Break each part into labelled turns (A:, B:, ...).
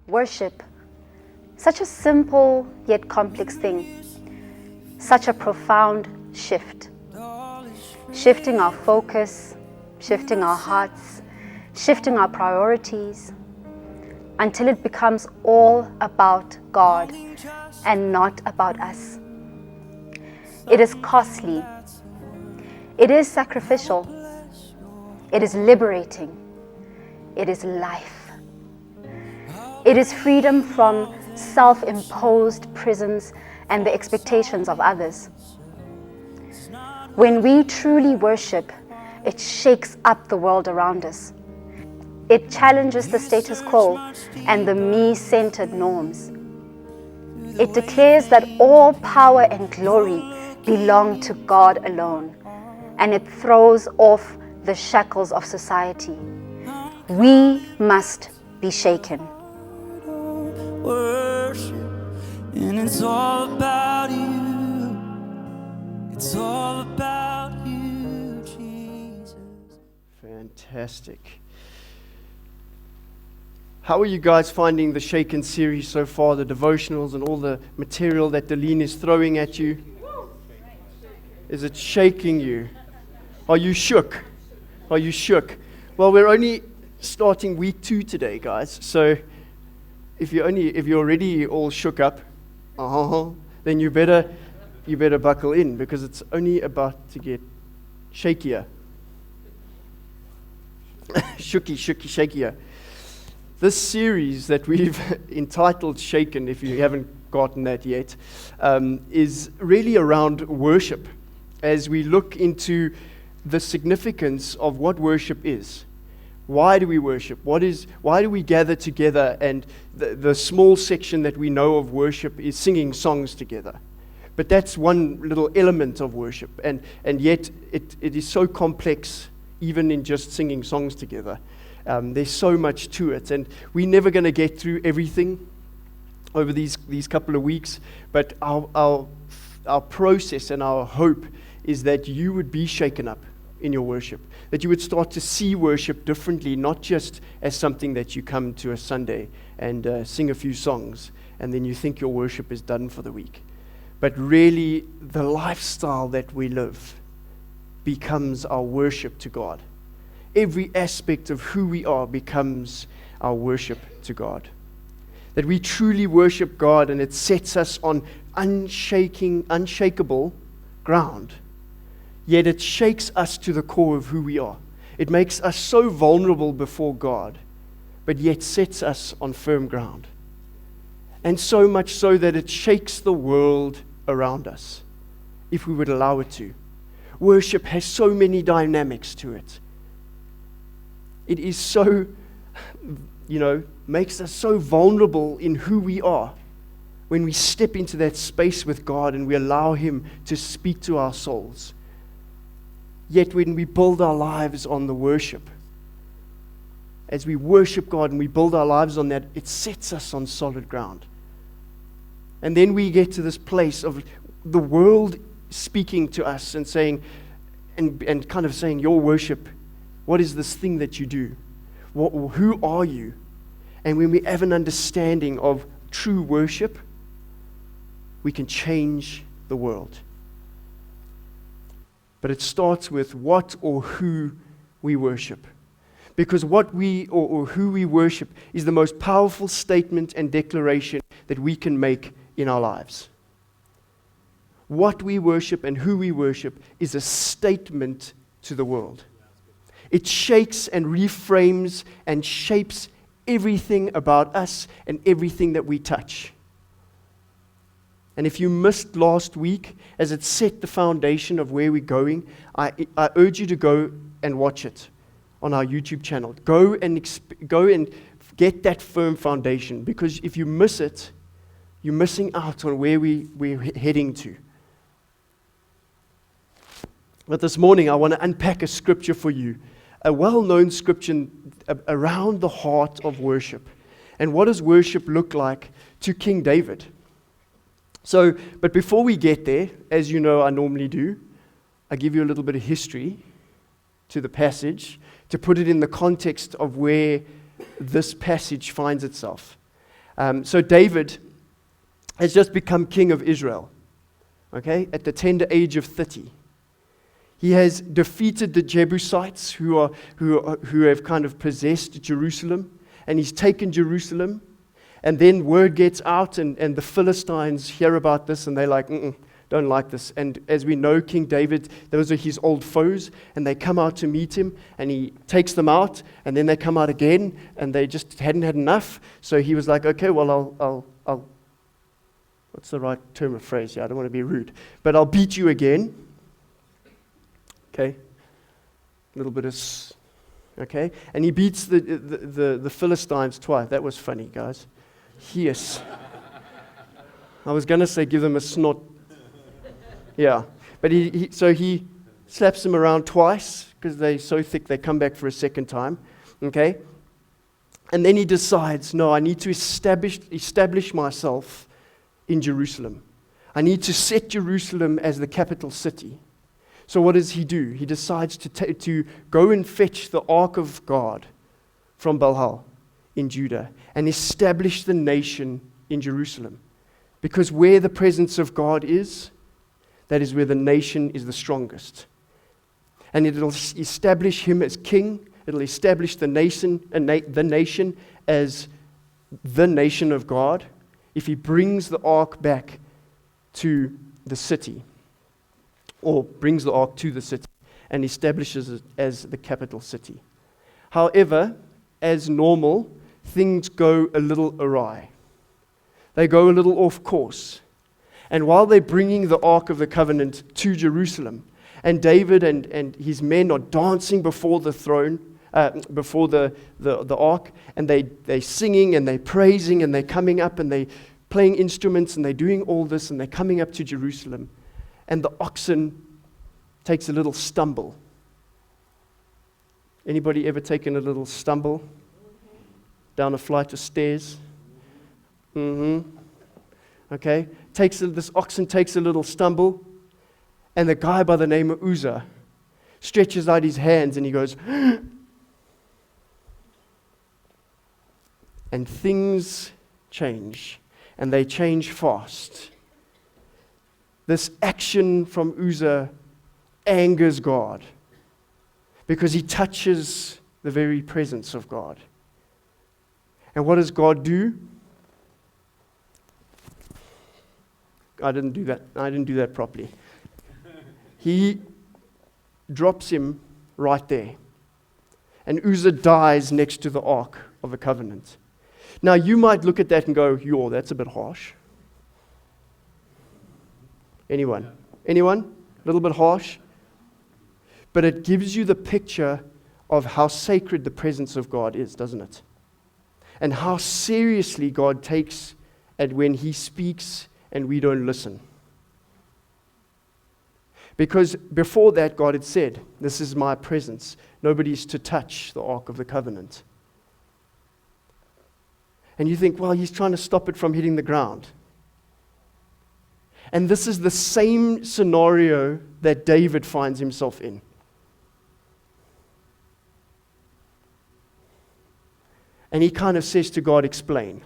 A: Worship, such a simple yet complex thing, such a profound shift. Shifting our focus, shifting our hearts, shifting our priorities, until it becomes all about God and not about us. It is costly. It is sacrificial. It is liberating. It is life. It is freedom from self-imposed prisons and the expectations of others. When we truly worship, it shakes up the world around us. It challenges the status quo and the me-centered norms. It declares that all power and glory belong to God alone, and it throws off the shackles of society. We must be shaken.
B: Worship, and it's all about you. It's all about you, Jesus.
C: Fantastic. How are you guys finding the Shaken series so far, the devotionals and all the material that Deline is throwing at you? Is it shaking you? Are you shook? Are you shook? Well, we're only starting week 2 today, guys. So if you're already all shook up, then you better buckle in, because it's only about to get shakier. Shakier. This series that we've entitled Shaken, if you haven't gotten that yet, is really around worship, as we look into the significance of what worship is. Why do we worship? Why do we gather together? And the small section that we know of worship is singing songs together. But that's one little element of worship, and yet it is so complex, even in just singing songs together. There's so much to it, and we're never going to get through everything over these couple of weeks, but our process and our hope is that you would be shaken up in your worship, that you would start to see worship differently, not just as something that you come to a Sunday and sing a few songs, and then you think your worship is done for the week. But really, the lifestyle that we live becomes our worship to God. Every aspect of who we are becomes our worship to God. That we truly worship God, and it sets us on unshakable ground. Yet it shakes us to the core of who we are. It makes us so vulnerable before God, but yet sets us on firm ground. And so much so that it shakes the world around us, if we would allow it to. Worship has so many dynamics to it. It is so, makes us so vulnerable in who we are when we step into that space with God and we allow Him to speak to our souls. Yet when we build our lives on the worship, as we worship God and we build our lives on that, it sets us on solid ground. And then we get to this place of the world speaking to us and saying, and kind of saying, your worship, what is this thing that you do? Who are you? And when we have an understanding of true worship, we can change the world. But it starts with what or who we worship. Because what we or who we worship is the most powerful statement and declaration that we can make in our lives. What we worship and who we worship is a statement to the world. It shakes and reframes and shapes everything about us and everything that we touch. And if you missed last week, as it set the foundation of where we're going, I urge you to go and watch it on our YouTube channel. Go and get that firm foundation, because if you miss it, you're missing out on where we're heading to. But this morning, I want to unpack a scripture for you, a well-known scripture around the heart of worship. And what does worship look like to King David? But before we get there, as you know I normally do, I give you a little bit of history to the passage to put it in the context of where this passage finds itself. So David has just become king of Israel, okay, at the tender age of 30. He has defeated the Jebusites who have kind of possessed Jerusalem, and he's taken Jerusalem. And then word gets out, and the Philistines hear about this, and they're like, don't like this. And as we know, King David, those are his old foes, and they come out to meet him, and he takes them out, and then they come out again, and they just hadn't had enough. So he was like, okay, well, I'll what's the right term of phrase here? I don't want to be rude, but I'll beat you again. Okay, a little bit of, okay, and he beats the Philistines twice. That was funny, guys. Yes. I was going to say give them a snot. Yeah, but so he slaps them around twice because they're so thick they come back for a second time. Okay, and then he decides, no, I need to establish myself in Jerusalem. I need to set Jerusalem as the capital city. So what does he do? He decides to go and fetch the ark of God from Balhal in Judah and establish the nation in Jerusalem. Because where the presence of God is, that is where the nation is the strongest. And it'll establish him as king. It'll establish the nation as the nation of God if he brings the ark back to the city, or brings the ark to the city and establishes it as the capital city. However, as normal, things go a little awry. They go a little off course. And while they're bringing the Ark of the Covenant to Jerusalem, and David and his men are dancing before the throne, before the Ark, and they're singing and they're praising and they're coming up and they're playing instruments and they're doing all this and they're coming up to Jerusalem, and the oxen takes a little stumble. Anybody ever taken a little stumble down a flight of stairs? Okay. This oxen takes a little stumble, and the guy by the name of Uzzah stretches out his hands and he goes, and things change, and they change fast. This action from Uzzah angers God because he touches the very presence of God. And what does God do? I didn't do that properly. He drops him right there. And Uzzah dies next to the Ark of the Covenant. Now you might look at that and go, yo, that's a bit harsh. Anyone? A little bit harsh? But it gives you the picture of how sacred the presence of God is, doesn't it? And how seriously God takes it when he speaks and we don't listen. Because before that, God had said, this is my presence. Nobody's to touch the Ark of the Covenant. And you think, well, he's trying to stop it from hitting the ground. And this is the same scenario that David finds himself in. And he kind of says to God, explain.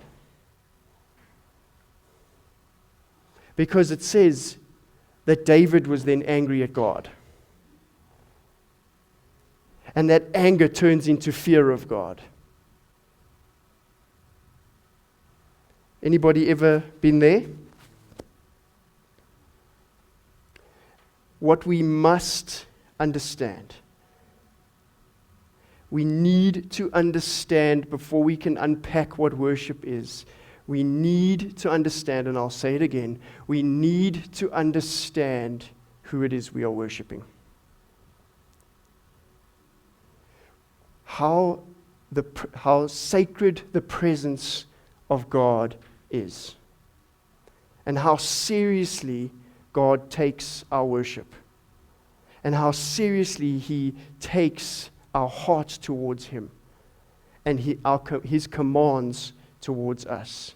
C: Because it says that David was then angry at God. And that anger turns into fear of God. Anybody ever been there? What we must understand. We need to understand before we can unpack what worship is. We need to understand, and I'll say it again, we need to understand who it is we are worshiping. How sacred the presence of God is. And how seriously God takes our worship. And how seriously He takes our hearts towards Him. And His commands towards us.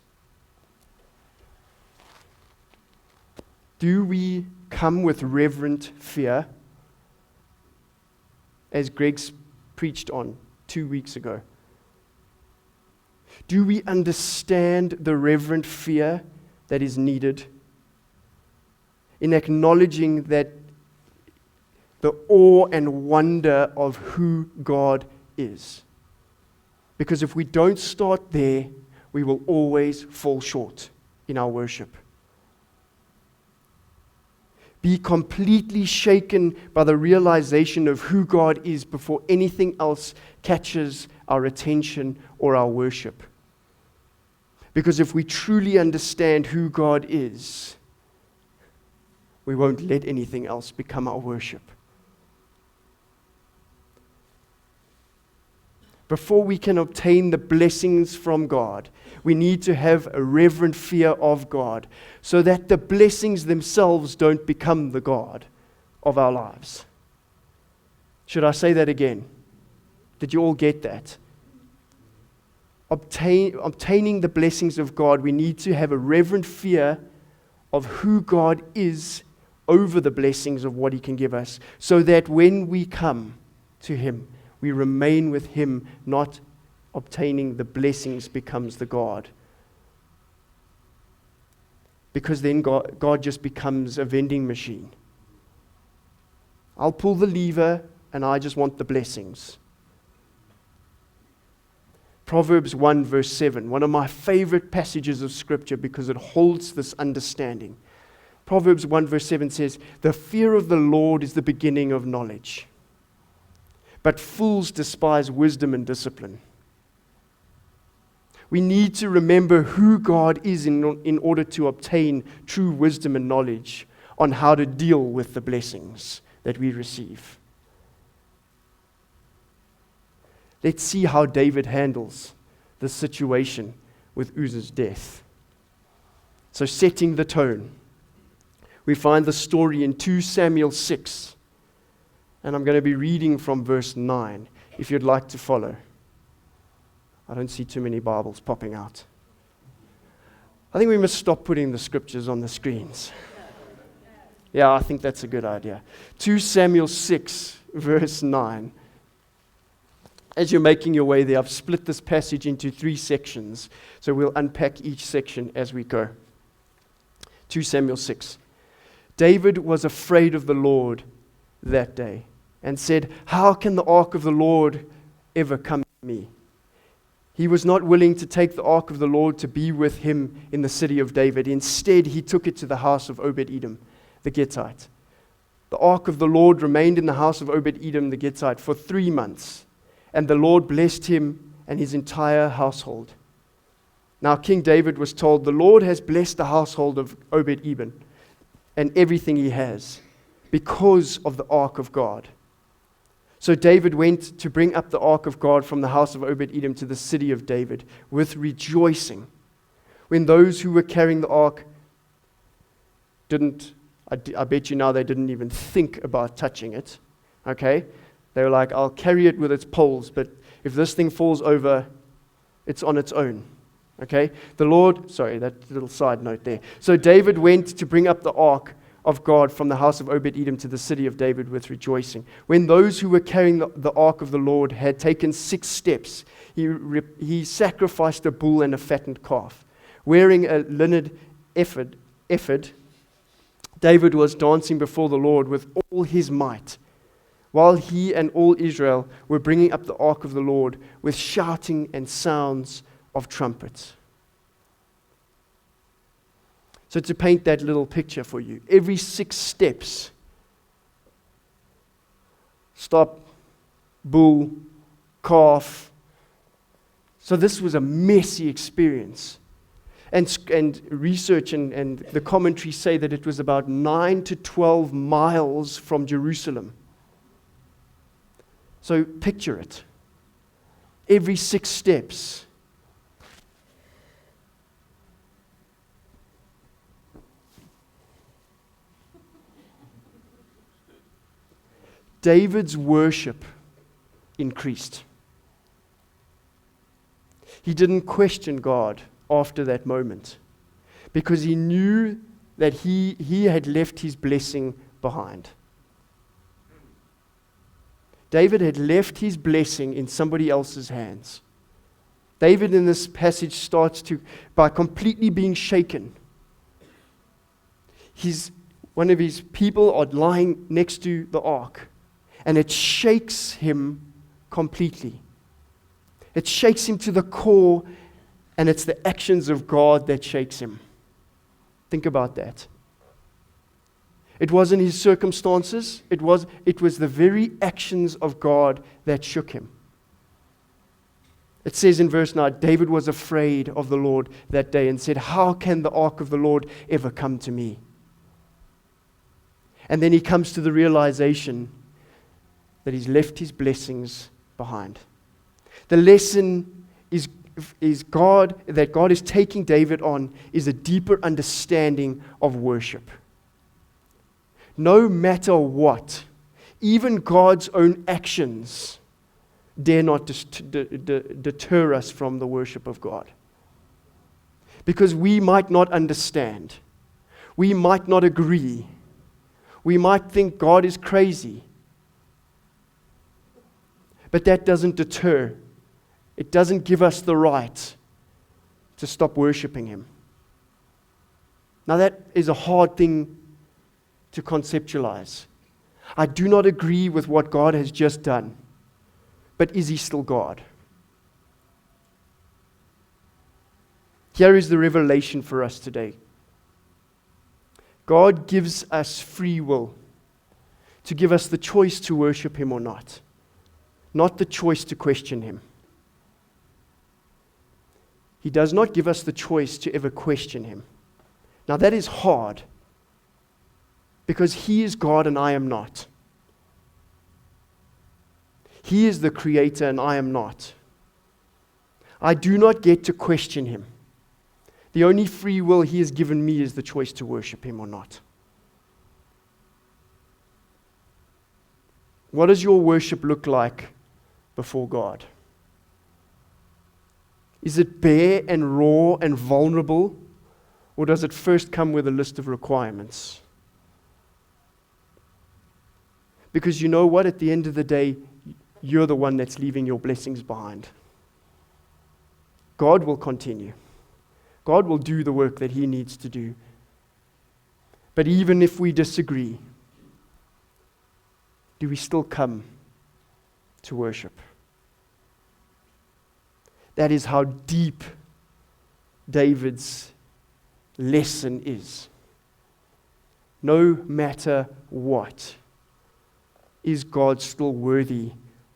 C: Do we come with reverent fear? As Greg's preached on 2 weeks ago. Do we understand the reverent fear that is needed in acknowledging that the awe and wonder of who God is? Because if we don't start there, we will always fall short in our worship. Be completely shaken by the realization of who God is before anything else catches our attention or our worship. Because if we truly understand who God is, we won't let anything else become our worship. Before we can obtain the blessings from God, we need to have a reverent fear of God so that the blessings themselves don't become the God of our lives. Should I say that again? Did you all get that? Obtaining the blessings of God, we need to have a reverent fear of who God is over the blessings of what He can give us, so that when we come to Him, we remain with Him, not obtaining the blessings becomes the God. Because then God just becomes a vending machine. I'll pull the lever and I just want the blessings. Proverbs 1 verse 7, one of my favorite passages of Scripture because it holds this understanding. Proverbs 1 verse 7 says, "The fear of the Lord is the beginning of knowledge, but fools despise wisdom and discipline." We need to remember who God is in order to obtain true wisdom and knowledge on how to deal with the blessings that we receive. Let's see how David handles the situation with Uzzah's death. So, setting the tone, we find the story in 2 Samuel 6. And I'm going to be reading from verse 9, if you'd like to follow. I don't see too many Bibles popping out. I think we must stop putting the scriptures on the screens. Yeah, I think that's a good idea. 2 Samuel 6, verse 9. As you're making your way there, I've split this passage into 3 sections, so we'll unpack each section as we go. 2 Samuel 6. David was afraid of the Lord that day and said, "How can the ark of the Lord ever come to me?" He was not willing to take the ark of the Lord to be with him in the city of David. Instead, he took it to the house of Obed-Edom, the Gittite. The ark of the Lord remained in the house of Obed-Edom, the Gittite, for 3 months, and the Lord blessed him and his entire household. Now King David was told, "The Lord has blessed the household of Obed-Edom and everything he has, because of the ark of God." So David went to bring up the ark of God from the house of Obed-Edom to the city of David with rejoicing. When those who were carrying the ark I bet you now they didn't even think about touching it. Okay? They were like, "I'll carry it with its poles, but if this thing falls over, it's on its own." Okay? That little side note there. So David went to bring up the ark of God from the house of Obed-Edom to the city of David with rejoicing. When those who were carrying the ark of the Lord had taken 6 steps, he sacrificed a bull and a fattened calf. Wearing a linen ephod, David was dancing before the Lord with all his might, while he and all Israel were bringing up the ark of the Lord with shouting and sounds of trumpets. So to paint that little picture for you, every 6 steps, stop, bull, calf. So this was a messy experience. And research and the commentary say that it was about 9 to 12 miles from Jerusalem. So picture it. Every 6 steps. David's worship increased. He didn't question God after that moment because he knew that he had left his blessing behind. David had left his blessing in somebody else's hands. David in this passage starts by completely being shaken. One of his people are lying next to the ark, and it shakes him completely. It shakes him to the core, and it's the actions of God that shakes him. Think about that. It wasn't his circumstances, it was the very actions of God that shook him. It says in verse 9, David was afraid of the Lord that day and said, "How can the ark of the Lord ever come to me?" And then he comes to the realization that he's left his blessings behind. The lesson is that God is taking David on is a deeper understanding of worship. No matter what, even God's own actions dare not deter us from the worship of God. Because we might not understand. We might not agree. We might think God is crazy. But that doesn't deter. It doesn't give us the right to stop worshiping Him. Now that is a hard thing to conceptualize. I do not agree with what God has just done. But is He still God? Here is the revelation for us today. God gives us free will to give us the choice to worship Him or not the choice to question Him. He does not give us the choice to ever question Him. Now that is hard because He is God and I am not. He is the creator and I am not. I do not get to question Him. The only free will He has given me is the choice to worship Him or not. What does your worship look like before God? Is it bare and raw and vulnerable, or does it first come with a list of requirements? Because you know what? At the end of the day, you're the one that's leaving your blessings behind. God will continue. God will do the work that He needs to do. But even if we disagree, do we still come to worship? That is how deep David's lesson is. No matter what, is God still worthy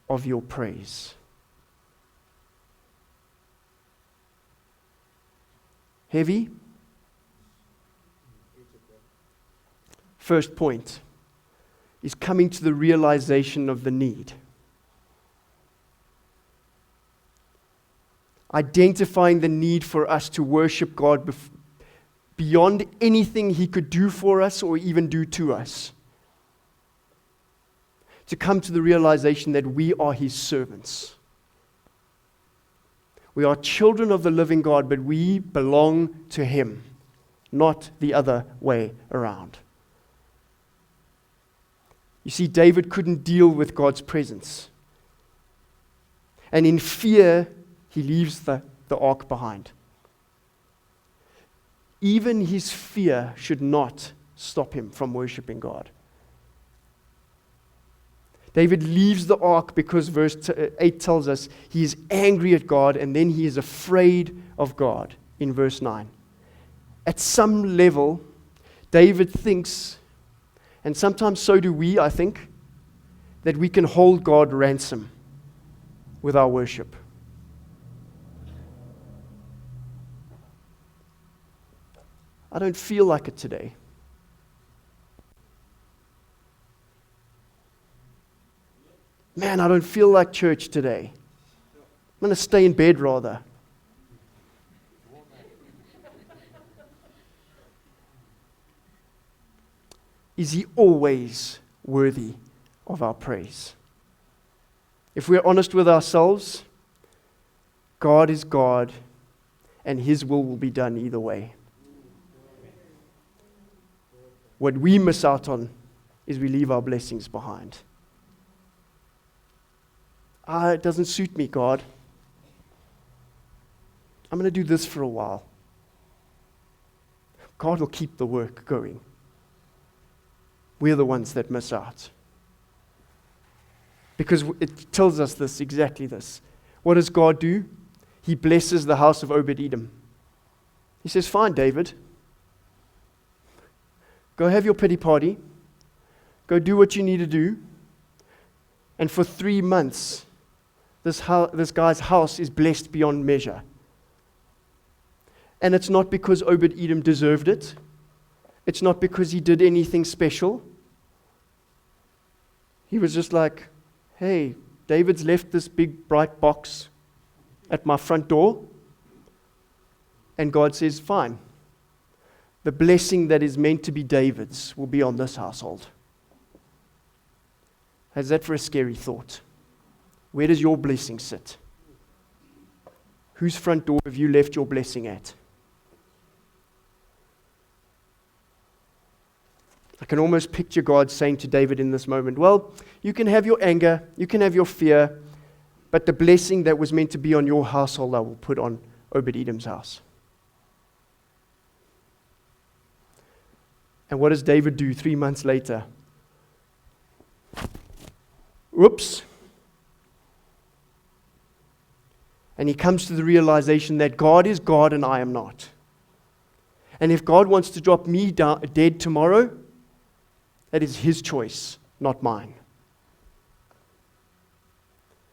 C: of your praise? Heavy? First point is coming to the realization of the need. Identifying the need for us to worship God beyond anything He could do for us or even do to us. To come to the realization that we are His servants. We are children of the living God, but we belong to Him, not the other way around. You see, David couldn't deal with God's presence. And in fear, he leaves the ark behind. Even his fear should not stop him from worshiping God. David leaves the ark because verse 8 tells us he is angry at God and then he is afraid of God in verse 9. At some level, David thinks, and sometimes so do we, I think, that we can hold God ransom with our worship. I don't feel like it today. Man, I don't feel like church today. I'm going to stay in bed rather. Is He always worthy of our praise? If we're honest with ourselves, God is God, and His will be done either way. What we miss out on is we leave our blessings behind. It doesn't suit me, God. I'm going to do this for a while. God will keep the work going. We're the ones that miss out. Because it tells us this, exactly this. What does God do? He blesses the house of Obed-Edom. He says, fine, David. Go have your pity party. Go do what you need to do. And for 3 months, this guy's house is blessed beyond measure. And it's not because Obed-Edom deserved it. It's not because he did anything special. He was just like, hey, David's left this big bright box at my front door. And God says, fine. The blessing that is meant to be David's will be on this household. How's that for a scary thought? Where does your blessing sit? Whose front door have you left your blessing at? I can almost picture God saying to David in this moment, well, you can have your anger, you can have your fear, but the blessing that was meant to be on your household I will put on Obed-Edom's house. And what does David do 3 months later? Whoops. And he comes to the realization that God is God and I am not. And if God wants to drop me dead tomorrow, that is his choice, not mine.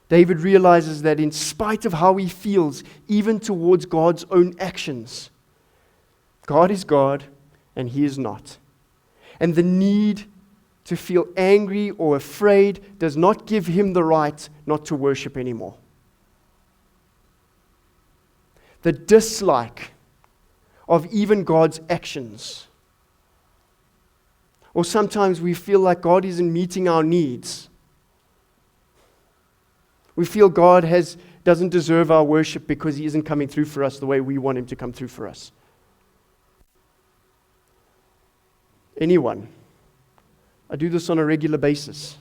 C: David realizes that in spite of how he feels, even towards God's own actions, God is God and he is not. And the need to feel angry or afraid does not give him the right not to worship anymore. The dislike of even God's actions. Or sometimes we feel like God isn't meeting our needs. We feel God doesn't deserve our worship because he isn't coming through for us the way we want him to come through for us. Anyone? I do this on a regular basis.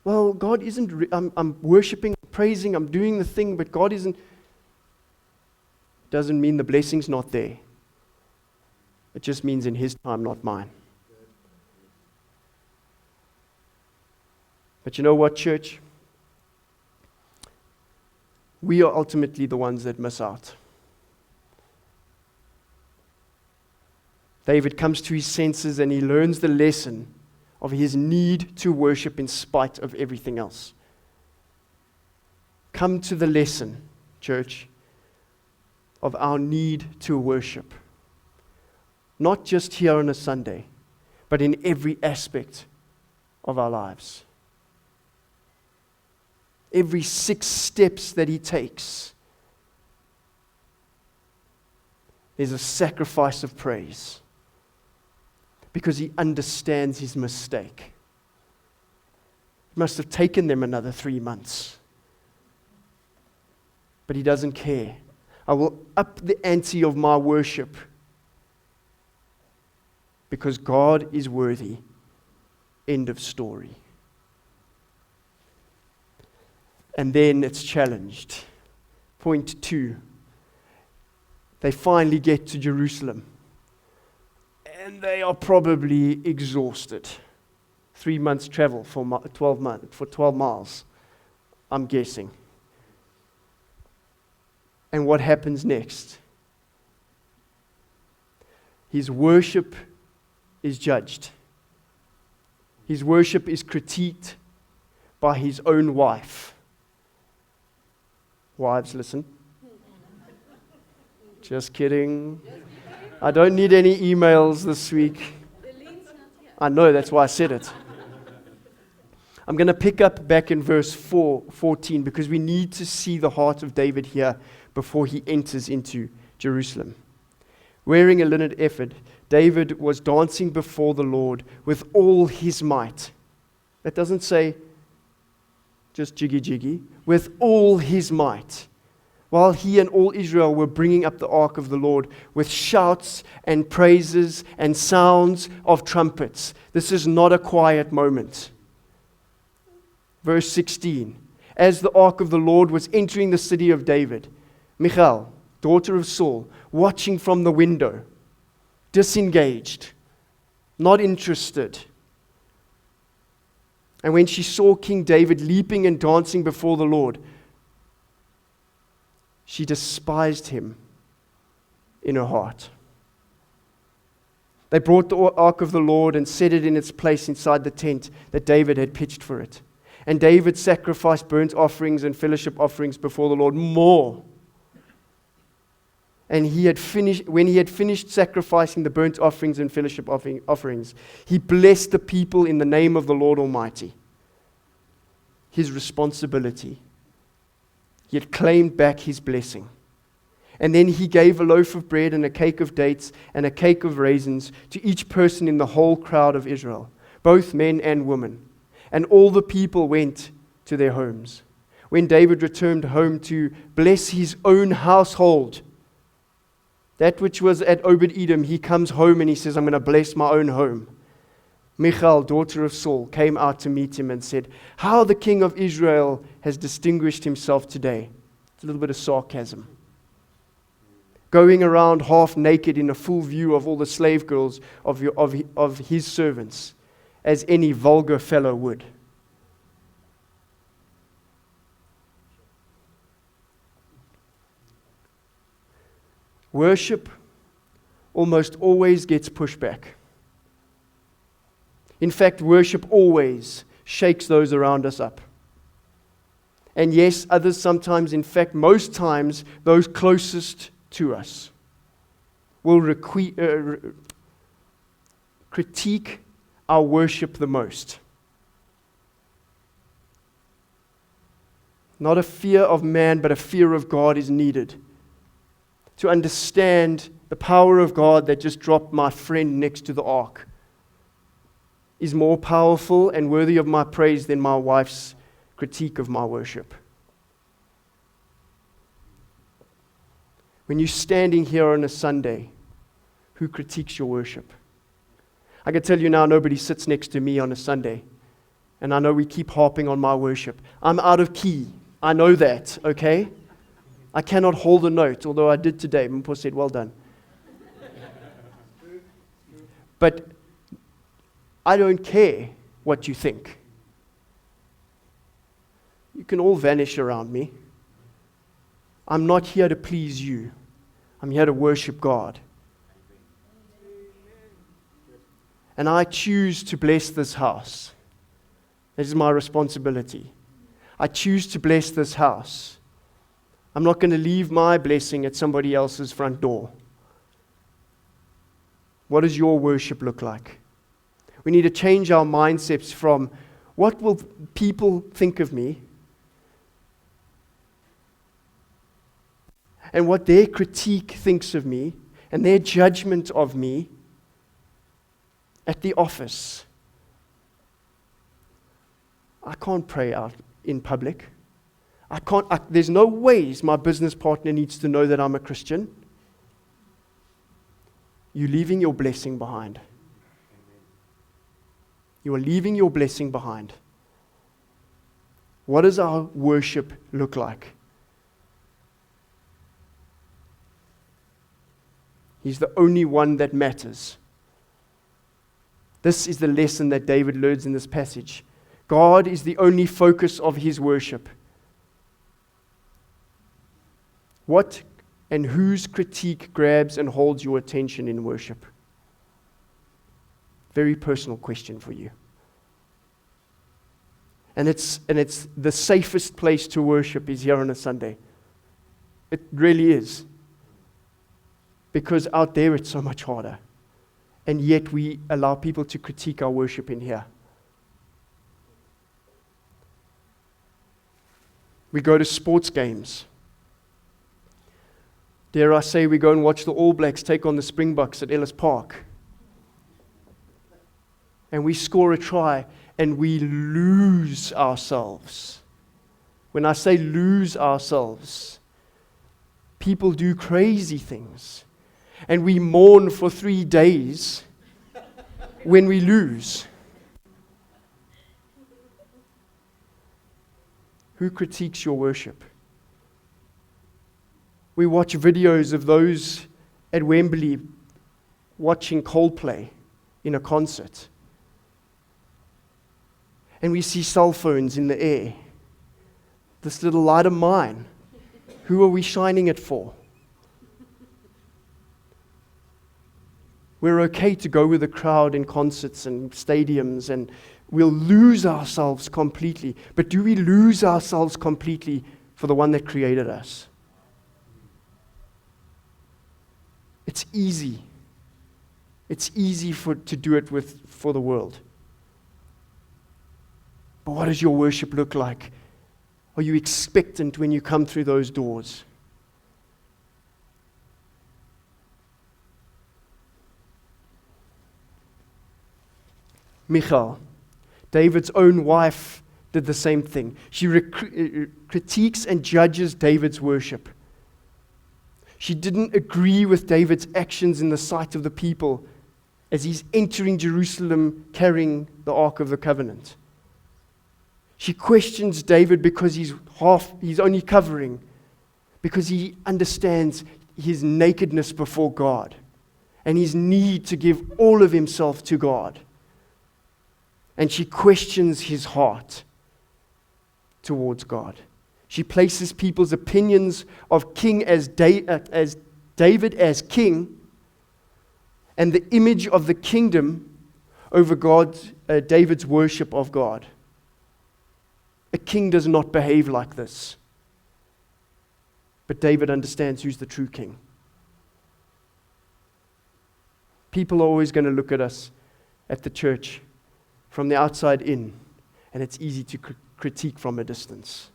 C: Well, God isn't, I'm worshiping, praising, I'm doing the thing, but God isn't. Doesn't mean the blessing's not there. It just means in his time, not mine. But you know what, church? We are ultimately the ones that miss out. David comes to his senses and he learns the lesson of his need to worship in spite of everything else. Come to the lesson, church, of our need to worship. Not just here on a Sunday, but in every aspect of our lives. Every 6 steps that he takes, there's a sacrifice of praise. Because he understands his mistake. It must have taken them another 3 months. But he doesn't care. I will up the ante of my worship because God is worthy. End of story. And then it's challenged. Point 2. They finally get to Jerusalem. And they are probably exhausted. 3 months travel for 12 miles, I'm guessing. And what happens next? His worship is judged. His worship is critiqued by his own wife. Wives, listen. Just kidding. I don't need any emails this week. I know, that's why I said it. I'm going to pick up back in verse 14 because we need to see the heart of David here before he enters into Jerusalem. Wearing a linen ephod, David was dancing before the Lord with all his might. That doesn't say just jiggy, with all his might. While he and all Israel were bringing up the ark of the Lord with shouts and praises and sounds of trumpets. This is not a quiet moment. Verse 16. As the ark of the Lord was entering the city of David, Michal, daughter of Saul, watching from the window, disengaged, not interested. And when she saw King David leaping and dancing before the Lord, she despised him in her heart. They brought the ark of the Lord and set it in its place inside the tent that David had pitched for it. And David sacrificed burnt offerings and fellowship offerings before the Lord more. And when he had finished sacrificing the burnt offerings and fellowship offerings, he blessed the people in the name of the Lord Almighty. His responsibility. He had claimed back his blessing. And then he gave a loaf of bread and a cake of dates and a cake of raisins to each person in the whole crowd of Israel, both men and women. And all the people went to their homes. When David returned home to bless his own household, that which was at Obed-Edom, he comes home and he says, I'm going to bless my own home. Michal, daughter of Saul, came out to meet him and said, how the king of Israel has distinguished himself today. It's a little bit of sarcasm. Going around half naked in a full view of all the slave girls of his servants, as any vulgar fellow would. Worship almost always gets pushback. In fact, worship always shakes those around us up. And yes, others sometimes, in fact, most times, those closest to us will critique our worship the most. Not a fear of man, but a fear of God is needed to understand the power of God that just dropped my friend next to the ark is more powerful and worthy of my praise than my wife's critique of my worship. When you're standing here on a Sunday, who critiques your worship? I can tell you now, nobody sits next to me on a Sunday. And I know we keep harping on my worship. I'm out of key. I know that, okay? I cannot hold a note, although I did today. Mpo said, well done. But I don't care what you think. You can all vanish around me. I'm not here to please you. I'm here to worship God. And I choose to bless this house. This is my responsibility. I choose to bless this house. I'm not going to leave my blessing at somebody else's front door. What does your worship look like? We need to change our mindsets from, what will people think of me? And what their critique thinks of me, and their judgment of me at the office. I can't pray out in public. There's no ways my business partner needs to know that I'm a Christian. You're leaving your blessing behind. You are leaving your blessing behind. What does our worship look like? He's the only one that matters. This is the lesson that David learns in this passage. God is the only focus of his worship. What and whose critique grabs and holds your attention in worship? Very personal question for you. And it's the safest place to worship is here on a Sunday. It really is. Because out there it's so much harder. And yet we allow people to critique our worship in here. We go to sports games. Dare I say, we go and watch the All Blacks take on the Springboks at Ellis Park. And we score a try and we lose ourselves. When I say lose ourselves, people do crazy things. And we mourn for 3 days when we lose. Who critiques your worship? We watch videos of those at Wembley watching Coldplay in a concert. And we see cell phones in the air. This little light of mine, who are we shining it for? We're okay to go with the crowd in concerts and stadiums, and we'll lose ourselves completely. But do we lose ourselves completely for the one that created us? It's easy. It's easy to do it for the world. But what does your worship look like? Are you expectant when you come through those doors? Michal, David's own wife, did the same thing. She critiques and judges David's worship. She didn't agree with David's actions in the sight of the people as he's entering Jerusalem carrying the Ark of the Covenant. She questions David because he's only covering, because he understands his nakedness before God and his need to give all of himself to God. And she questions his heart towards God. She places people's opinions of king as David as king, and the image of the kingdom over David's worship of God. A king does not behave like this. But David understands who's the true king. People are always going to look at us at the church from the outside in, and it's easy to critique from a distance.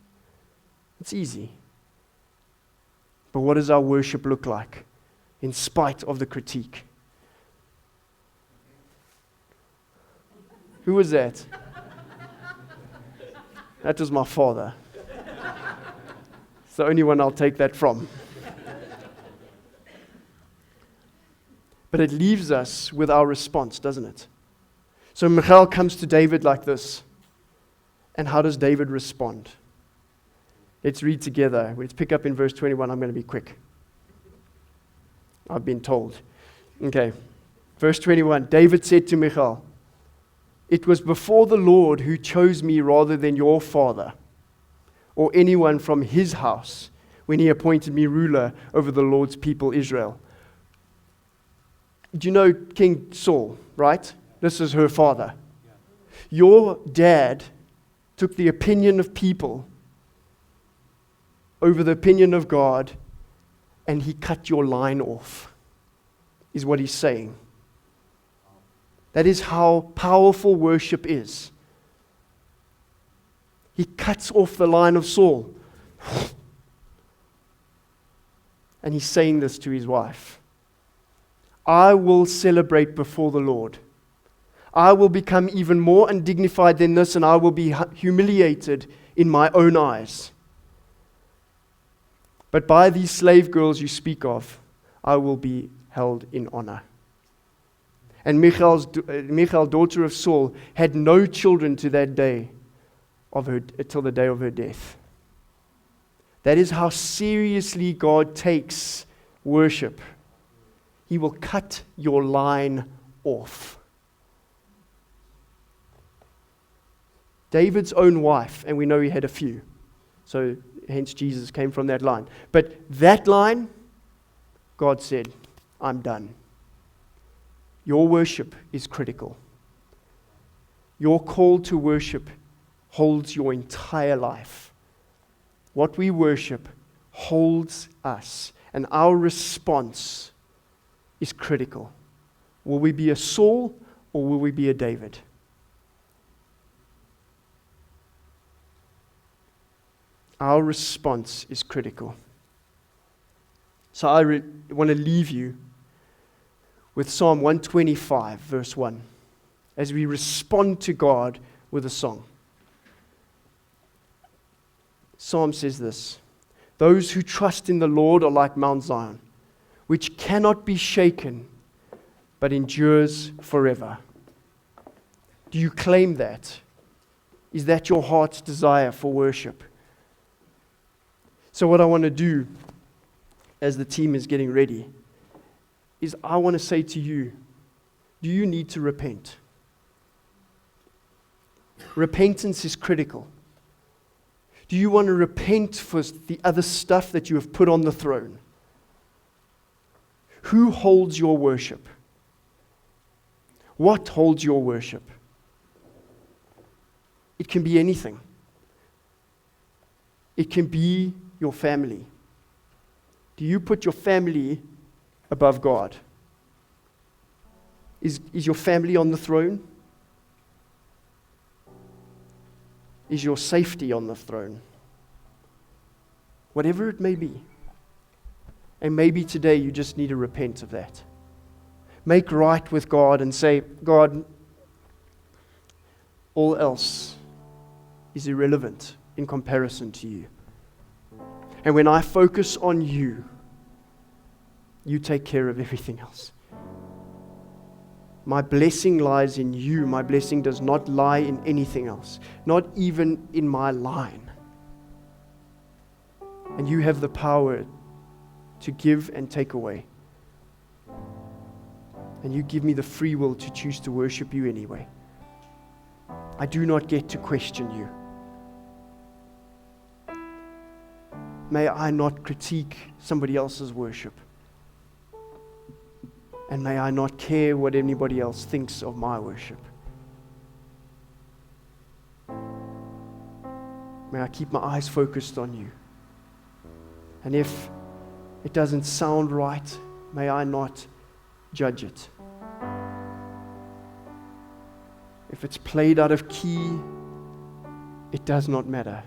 C: It's easy. But what does our worship look like in spite of the critique? Who was that? That was my father. It's the only one I'll take that from. But it leaves us with our response, doesn't it? So Michal comes to David like this. And how does David respond? Let's read together. Let's pick up in verse 21. I'm going to be quick. I've been told. Okay. Verse 21. David said to Michal, "It was before the Lord who chose me rather than your father or anyone from his house when he appointed me ruler over the Lord's people Israel." Do you know King Saul, right? This is her father. Your dad took the opinion of people over the opinion of God, and he cut your line off, is what he's saying. That is how powerful worship is. He cuts off the line of Saul. And he's saying this to his wife. I will celebrate before the Lord. I will become even more undignified than this, and I will be humiliated in my own eyes. But by these slave girls you speak of, I will be held in honor. And Michal, daughter of Saul, had no children to that day till the day of her death. That is how seriously God takes worship. He will cut your line off. David's own wife, and we know he had a few, so hence Jesus came from that line. But that line, God said, I'm done. Your worship is critical. Your call to worship holds your entire life. What we worship holds us, and our response is critical. Will we be a Saul or will we be a David? Our response is critical. So I want to leave you with Psalm 125, verse 1, as we respond to God with a song. Psalm says this: "Those who trust in the Lord are like Mount Zion, which cannot be shaken, but endures forever." Do you claim that? Is that your heart's desire for worship? So what I want to do as the team is getting ready, is I want to say to you, do you need to repent? Repentance is critical. Do you want to repent for the other stuff that you have put on the throne? Who holds your worship? What holds your worship? It can be anything. It can be your family. Do you put your family above God? Is your family on the throne? Is your safety on the throne? Whatever it may be. And maybe today you just need to repent of that. Make right with God and say, God, all else is irrelevant in comparison to you. And when I focus on you, you take care of everything else. My blessing lies in you. My blessing does not lie in anything else, not even in my line. And you have the power to give and take away. And you give me the free will to choose to worship you anyway. I do not get to question you. May I not critique somebody else's worship. And may I not care what anybody else thinks of my worship. May I keep my eyes focused on you. And if it doesn't sound right, may I not judge it. If it's played out of key, it does not matter.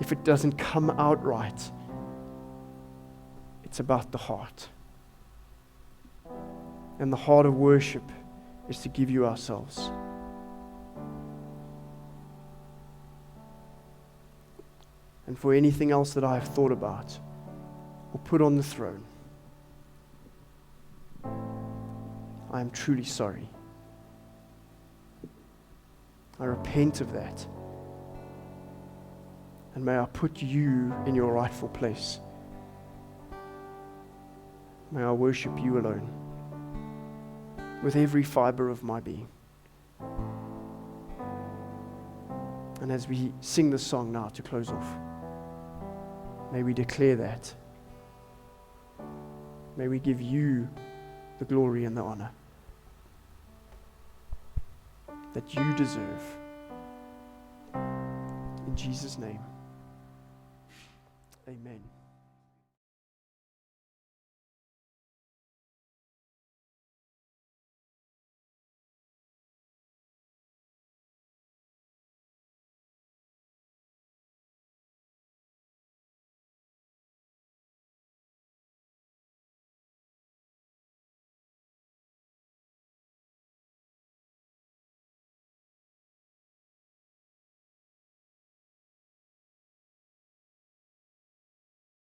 C: If it doesn't come out right, it's about the heart. And the heart of worship is to give you ourselves. And for anything else that I have thought about or put on the throne, I am truly sorry. I repent of that. And may I put you in your rightful place. May I worship you alone with every fiber of my being. And as we sing the song now to close off, may we declare that. May we give you the glory and the honor that you deserve. In Jesus' name, amen.